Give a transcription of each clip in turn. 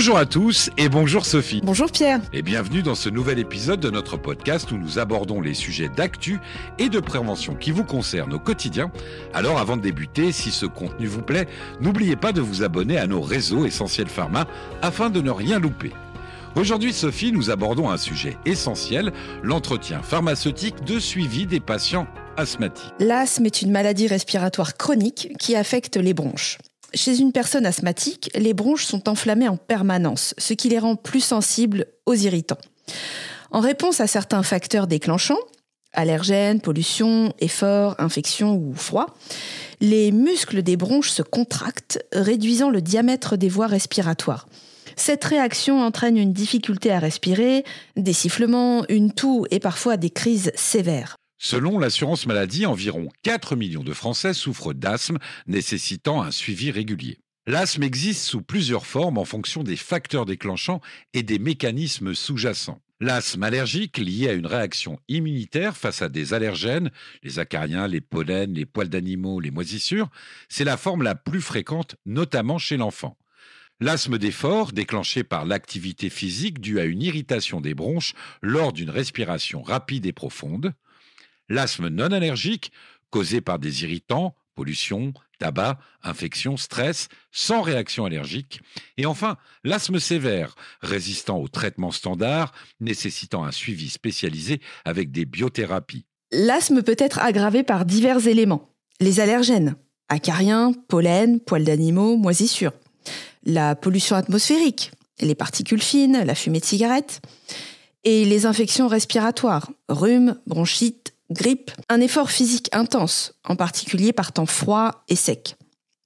Bonjour à tous et bonjour Sophie. Bonjour Pierre. Et bienvenue dans ce nouvel épisode de notre podcast où nous abordons les sujets d'actu et de prévention qui vous concernent au quotidien. Alors avant de débuter, si ce contenu vous plaît, n'oubliez pas de vous abonner à nos réseaux Essentiel Pharma afin de ne rien louper. Aujourd'hui Sophie, nous abordons un sujet essentiel, l'entretien pharmaceutique de suivi des patients asthmatiques. L'asthme est une maladie respiratoire chronique qui affecte les bronches. Chez une personne asthmatique, les bronches sont enflammées en permanence, ce qui les rend plus sensibles aux irritants. En réponse à certains facteurs déclenchants, allergènes, pollution, effort, infection ou froid, les muscles des bronches se contractent, réduisant le diamètre des voies respiratoires. Cette réaction entraîne une difficulté à respirer, des sifflements, une toux et parfois des crises sévères. Selon l'assurance maladie, environ 4 millions de Français souffrent d'asthme, nécessitant un suivi régulier. L'asthme existe sous plusieurs formes en fonction des facteurs déclenchants et des mécanismes sous-jacents. L'asthme allergique, lié à une réaction immunitaire face à des allergènes, les acariens, les pollens, les poils d'animaux, les moisissures, c'est la forme la plus fréquente, notamment chez l'enfant. L'asthme d'effort, déclenché par l'activité physique due à une irritation des bronches lors d'une respiration rapide et profonde. L'asthme non allergique, causé par des irritants, pollution, tabac, infection, stress, sans réaction allergique. Et enfin, l'asthme sévère, résistant aux traitements standards, nécessitant un suivi spécialisé avec des biothérapies. L'asthme peut être aggravé par divers éléments. Les allergènes, acariens, pollen, poils d'animaux, moisissures. La pollution atmosphérique, les particules fines, la fumée de cigarette. Et les infections respiratoires, rhume, bronchite, grippe, un effort physique intense, en particulier par temps froid et sec.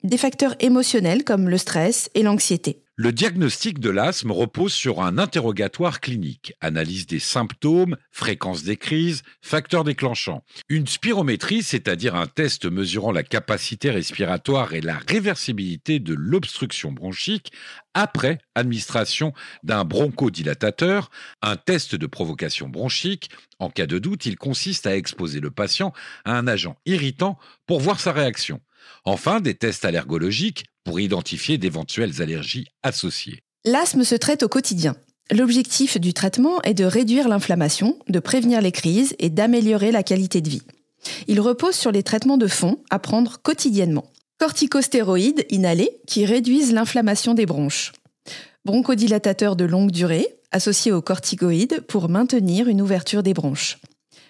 Des facteurs émotionnels comme le stress et l'anxiété. Le diagnostic de l'asthme repose sur un interrogatoire clinique, analyse des symptômes, fréquence des crises, facteurs déclenchants. Une spirométrie, c'est-à-dire un test mesurant la capacité respiratoire et la réversibilité de l'obstruction bronchique, après administration d'un bronchodilatateur, un test de provocation bronchique. En cas de doute, il consiste à exposer le patient à un agent irritant pour voir sa réaction. Enfin, des tests allergologiques pour identifier d'éventuelles allergies associées. L'asthme se traite au quotidien. L'objectif du traitement est de réduire l'inflammation, de prévenir les crises et d'améliorer la qualité de vie. Il repose sur les traitements de fond à prendre quotidiennement. Corticostéroïdes inhalés qui réduisent l'inflammation des bronches. Bronchodilatateurs de longue durée associés aux corticoïdes pour maintenir une ouverture des bronches.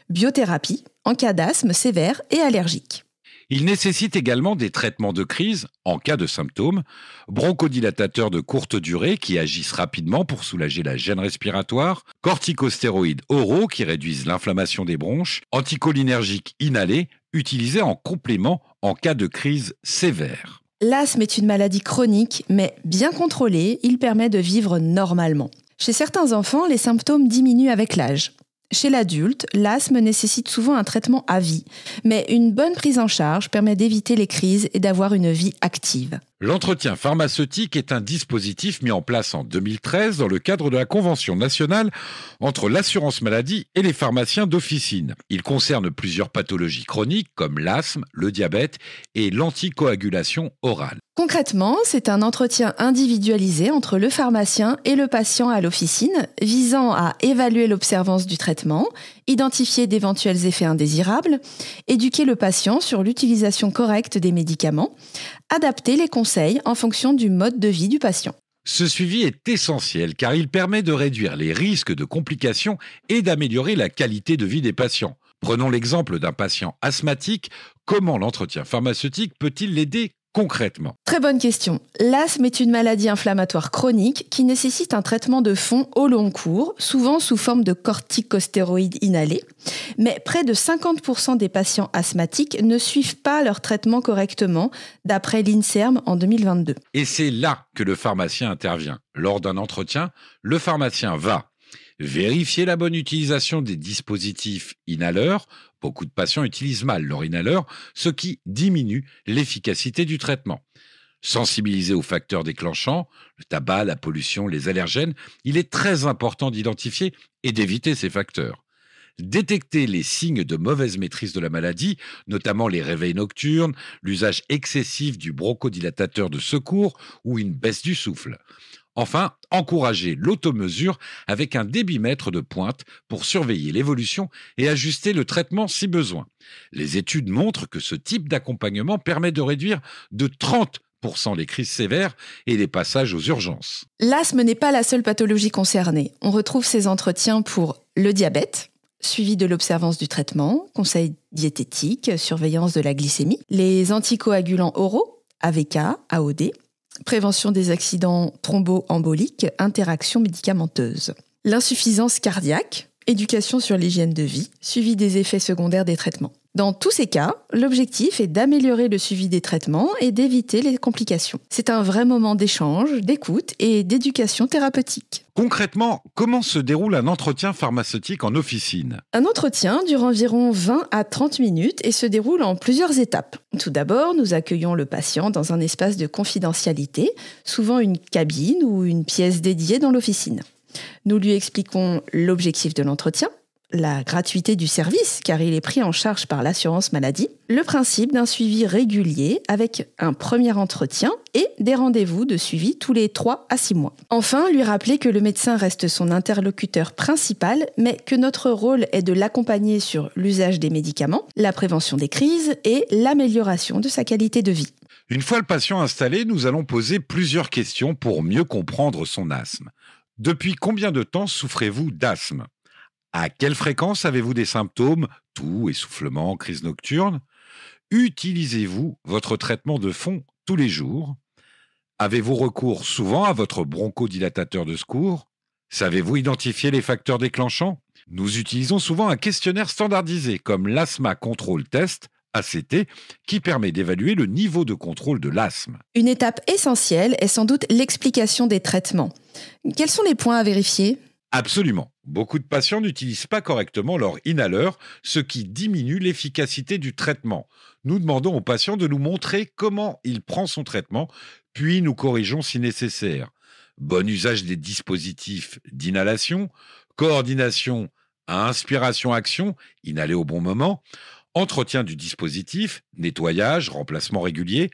Biothérapie en cas d'asthme sévère et allergique. Il nécessite également des traitements de crise en cas de symptômes, bronchodilatateurs de courte durée qui agissent rapidement pour soulager la gêne respiratoire, corticostéroïdes oraux qui réduisent l'inflammation des bronches, anticholinergiques inhalés utilisés en complément en cas de crise sévère. L'asthme est une maladie chronique, mais bien contrôlée, il permet de vivre normalement. Chez certains enfants, les symptômes diminuent avec l'âge. Chez l'adulte, l'asthme nécessite souvent un traitement à vie, mais une bonne prise en charge permet d'éviter les crises et d'avoir une vie active. L'entretien pharmaceutique est un dispositif mis en place en 2013 dans le cadre de la Convention nationale entre l'assurance maladie et les pharmaciens d'officine. Il concerne plusieurs pathologies chroniques comme l'asthme, le diabète et l'anticoagulation orale. Concrètement, c'est un entretien individualisé entre le pharmacien et le patient à l'officine, visant à évaluer l'observance du traitement, identifier d'éventuels effets indésirables, éduquer le patient sur l'utilisation correcte des médicaments, adapter les conseils en fonction du mode de vie du patient. Ce suivi est essentiel car il permet de réduire les risques de complications et d'améliorer la qualité de vie des patients. Prenons l'exemple d'un patient asthmatique. Comment l'entretien pharmaceutique peut-il l'aider concrètement ? Très bonne question. L'asthme est une maladie inflammatoire chronique qui nécessite un traitement de fond au long cours, souvent sous forme de corticostéroïdes inhalés. Mais près de 50% des patients asthmatiques ne suivent pas leur traitement correctement, d'après l'INSERM en 2022. Et c'est là que le pharmacien intervient. Lors d'un entretien, le pharmacien va vérifier la bonne utilisation des dispositifs inhaleurs. Beaucoup de patients utilisent mal leur inhaleur, ce qui diminue l'efficacité du traitement. Sensibiliser aux facteurs déclenchants, le tabac, la pollution, les allergènes, il est très important d'identifier et d'éviter ces facteurs. Détecter les signes de mauvaise maîtrise de la maladie, notamment les réveils nocturnes, l'usage excessif du bronchodilatateur de secours ou une baisse du souffle. Enfin, encourager l'automesure avec un débitmètre de pointe pour surveiller l'évolution et ajuster le traitement si besoin. Les études montrent que ce type d'accompagnement permet de réduire de 30% les crises sévères et les passages aux urgences. L'asthme n'est pas la seule pathologie concernée. On retrouve ces entretiens pour le diabète, suivi de l'observance du traitement, conseil diététique, surveillance de la glycémie, les anticoagulants oraux, AVK, AOD, prévention des accidents thromboemboliques, interactions médicamenteuses. L'insuffisance cardiaque, éducation sur l'hygiène de vie, suivi des effets secondaires des traitements. Dans tous ces cas, l'objectif est d'améliorer le suivi des traitements et d'éviter les complications. C'est un vrai moment d'échange, d'écoute et d'éducation thérapeutique. Concrètement, comment se déroule un entretien pharmaceutique en officine ? Un entretien dure environ 20 à 30 minutes et se déroule en plusieurs étapes. Tout d'abord, nous accueillons le patient dans un espace de confidentialité, souvent une cabine ou une pièce dédiée dans l'officine. Nous lui expliquons l'objectif de l'entretien, la gratuité du service, car il est pris en charge par l'assurance maladie, le principe d'un suivi régulier avec un premier entretien et des rendez-vous de suivi tous les 3 à 6 mois. Enfin, lui rappeler que le médecin reste son interlocuteur principal, mais que notre rôle est de l'accompagner sur l'usage des médicaments, la prévention des crises et l'amélioration de sa qualité de vie. Une fois le patient installé, nous allons poser plusieurs questions pour mieux comprendre son asthme. Depuis combien de temps souffrez-vous d'asthme ? À quelle fréquence avez-vous des symptômes, toux, essoufflement, crise nocturne ? Utilisez-vous votre traitement de fond tous les jours ? Avez-vous recours souvent à votre bronchodilatateur de secours ? Savez-vous identifier les facteurs déclenchants ? Nous utilisons souvent un questionnaire standardisé comme l'Asthma Control Test, ACT, qui permet d'évaluer le niveau de contrôle de l'asthme. Une étape essentielle est sans doute l'explication des traitements. Quels sont les points à vérifier ? Absolument. Beaucoup de patients n'utilisent pas correctement leur inhaleur, ce qui diminue l'efficacité du traitement. Nous demandons au patient de nous montrer comment il prend son traitement, puis nous corrigeons si nécessaire. Bon usage des dispositifs d'inhalation, coordination à inspiration-action, inhaler au bon moment, entretien du dispositif, nettoyage, remplacement régulier,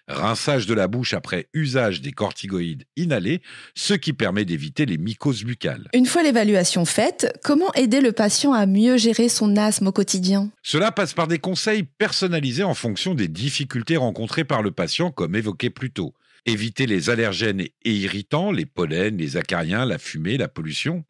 rinçage de la bouche après usage des corticoïdes inhalés, ce qui permet d'éviter les mycoses buccales. Une fois l'évaluation faite, comment aider le patient à mieux gérer son asthme au quotidien ? Cela passe par des conseils personnalisés en fonction des difficultés rencontrées par le patient, comme évoqué plus tôt. Éviter les allergènes et irritants, les pollens, les acariens, la fumée, la pollution.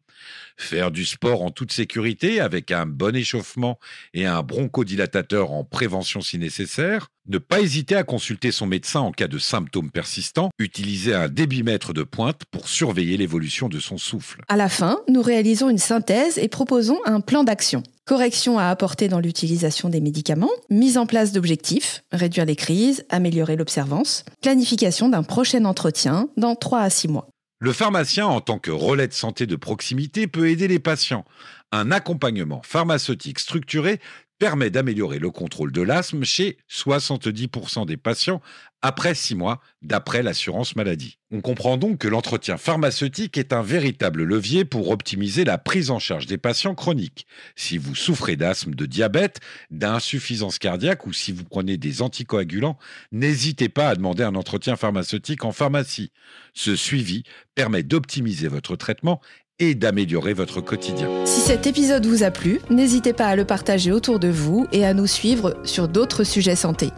Faire du sport en toute sécurité avec un bon échauffement et un bronchodilatateur en prévention si nécessaire. Ne pas hésiter à consulter son médecin en cas de symptômes persistants. Utiliser un débitmètre de pointe pour surveiller l'évolution de son souffle. À la fin, nous réalisons une synthèse et proposons un plan d'action. Correction à apporter dans l'utilisation des médicaments, mise en place d'objectifs, réduire les crises, améliorer l'observance, planification d'un prochain entretien dans 3 à 6 mois. Le pharmacien, en tant que relais de santé de proximité, peut aider les patients. Un accompagnement pharmaceutique structuré permet d'améliorer le contrôle de l'asthme chez 70% des patients après 6 mois, d'après l'assurance maladie. On comprend donc que l'entretien pharmaceutique est un véritable levier pour optimiser la prise en charge des patients chroniques. Si vous souffrez d'asthme, de diabète, d'insuffisance cardiaque ou si vous prenez des anticoagulants, n'hésitez pas à demander un entretien pharmaceutique en pharmacie. Ce suivi permet d'optimiser votre traitement et d'améliorer votre quotidien. Si cet épisode vous a plu, n'hésitez pas à le partager autour de vous et à nous suivre sur d'autres sujets santé.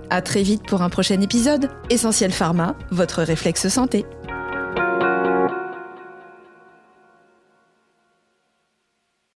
À très vite pour un prochain épisode. Essentiel Pharma, votre réflexe santé.